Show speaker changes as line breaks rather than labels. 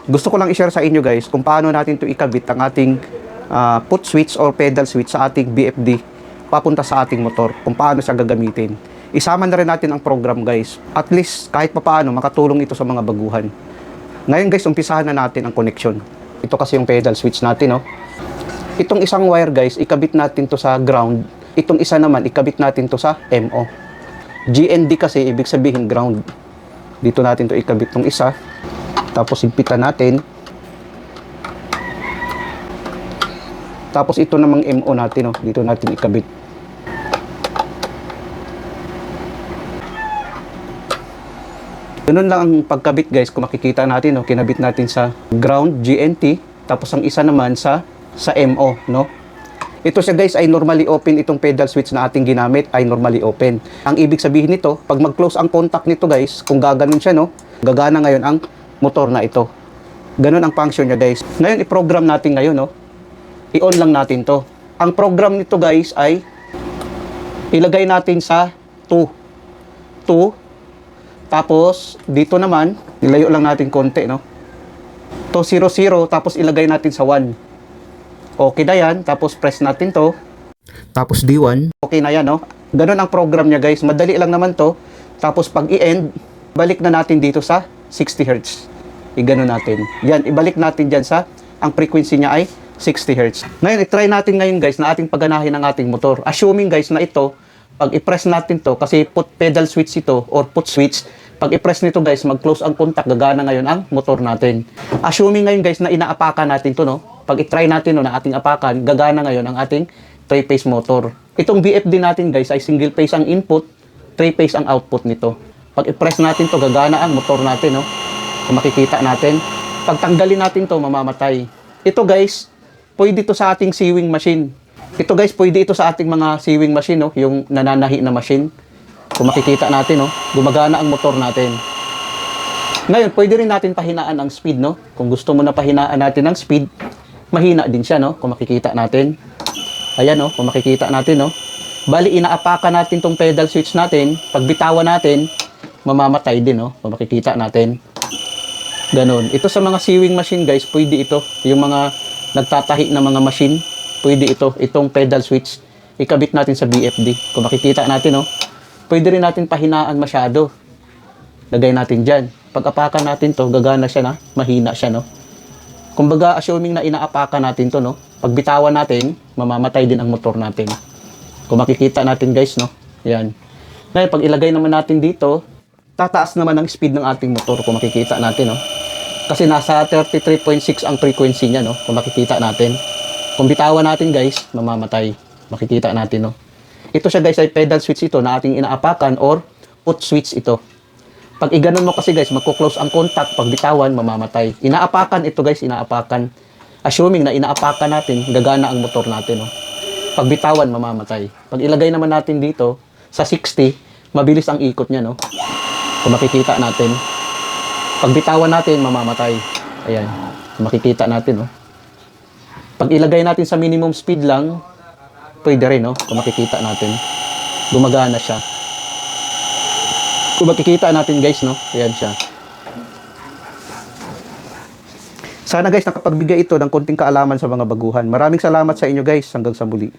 Gusto ko lang i-share sa inyo guys kung paano natin to ikabit ang ating foot switch or pedal switch sa ating BFD papunta sa ating motor, kung paano siya gagamitin. Isama na rin natin ang program guys. At least kahit papaano makatulong ito sa mga baguhan. Ngayon guys, umpisahan na natin ang connection. Ito kasi yung pedal switch natin, no? Itong isang wire guys, ikabit natin to sa ground. Itong isa naman, ikabit natin to sa MO. GND kasi ibig sabihin ground. Dito natin to ikabit tong isa. Tapos higpitan natin. Tapos ito namang MO natin, no? Dito natin ikabit. Ganun lang ang pagkabit guys, kung makikita natin, no? Kinabit natin sa ground, GNT, tapos ang isa naman sa MO, no? Ito siya guys ay normally open, itong pedal switch na ating ginamit ay normally open. Ang ibig sabihin nito, pag mag-close ang contact nito guys, kung gaganon siya, no? Gagana ngayon ang motor na ito. Ganun ang function niya guys. Ngayon i-program natin ngayon, no? I-on lang natin to. Ang program nito guys ay ilagay natin sa 2. Tapos dito naman nilayo lang natin konti, no? To 00, tapos ilagay natin sa 1. Okay na yan. Tapos press natin to. Tapos D1. Okay na yan, no? Ganun ang program niya guys. Madali lang naman to. Tapos pag i-end, balik na natin dito sa 60 Hz. I-ganon natin. Yan, ibalik natin dyan sa, ang frequency niya ay 60 Hz. Ngayon, i-try natin ngayon guys na ating pagganahin ang ating motor. Assuming guys na ito, pag i-press natin to, kasi foot pedal switch ito, or foot switch, pag i-press nito guys, mag-close ang contact, gagana ngayon ang motor natin. Assuming ngayon guys na inaapakan natin to, no? Pag i-try natin no, na ating apakan, gagana ngayon ang ating 3-phase motor. Itong BFD natin guys ay single phase ang input, 3-phase ang output nito. Pag i-press natin to, gagana ang motor natin, no? Kung makikita natin. Pag tanggalin natin to, mamamatay. Ito guys, pwede ito sa ating sewing machine. Ito guys, pwede ito sa ating mga sewing machine, no? Yung nananahi na machine. Kung makikita natin, no? Gumagana ang motor natin. Ngayon, pwede rin natin pahinaan ang speed, no? Kung gusto mo na pahinaan natin ang speed, mahina din siya, no? Kung makikita natin. Ayan, no? Kung makikita natin, no? Bali, inaapakan natin tong pedal switch natin. Pag bitawan natin, mamamatay din, no? Kung makikita natin. Ganon. Ito sa mga sewing machine, guys, pwede ito. Yung mga nagtatahi na mga machine, pwede ito. Itong pedal switch, ikabit natin sa BFD. Kung makikita natin, no? Pwede rin natin pahinaan masyado. Lagay natin dyan. Pag apakan natin to, gagana siya na, mahina siya, no? Kumbaga, assuming na inaapakan natin to, no? Pag bitawan natin, mamamatay din ang motor natin. Kung makikita natin, guys, no? Yan. Ngayon, pag ilagay naman natin dito, tataas naman ang speed ng ating motor, kung makikita natin, no? Kasi nasa 33.6 ang frequency niya, no? Kung makikita natin. Kung bitawan natin, guys, mamamatay. Makikita natin, no? Ito siya, guys, ay pedal switch ito na ating inaapakan or foot switch ito. Pag iganon mo kasi, guys, magko-close ang contact. Pag bitawan, mamamatay. Inaapakan ito, guys, inaapakan. Assuming na inaapakan natin, gagana ang motor natin, no? Pag bitawan, mamamatay. Pag ilagay naman natin dito sa 60, mabilis ang ikot niya, no? Kung makikita natin. Pag bitawan natin, mamamatay. Ayan. Kung makikita natin, no? Pag ilagay natin sa minimum speed lang, pwede rin, no? Kung makikita natin. Gumagana siya. Kung makikita natin, guys, no? Ayan siya. Sana, guys, nakapagbigay ito ng konting kaalaman sa mga baguhan. Maraming salamat sa inyo, guys. Hanggang sa muli.